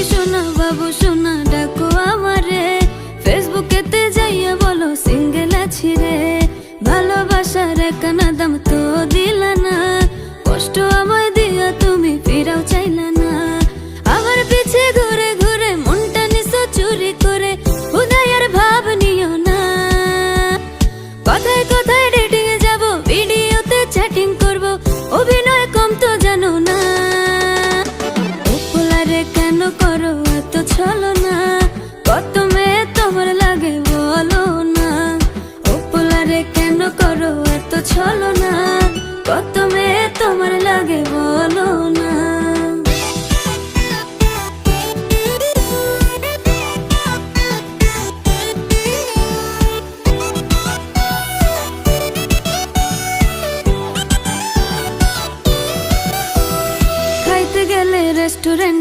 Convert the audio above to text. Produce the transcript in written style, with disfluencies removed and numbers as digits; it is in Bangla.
শোনা বাবু শোনা ডাকো আমারে, ফেসবুকেতে যাইয়া বলো সিঙ্গেল আছি রে। ভালোবাসার একখানা দাম তো দিলা না, কষ্ট আমায় দিয়া তুমি ফিরাও চাইলা না। আমার পিছে ঘুরে ঘুরে মনটা নিছো চুরি করে, উদয়ের ভাব নিও না। কথায় কথায় ডেটিং এ যাবো, ভিডিওতে চ্যাটিং করবো, অভিনয় কম তো জানো না। কেন করো এত ছলনা?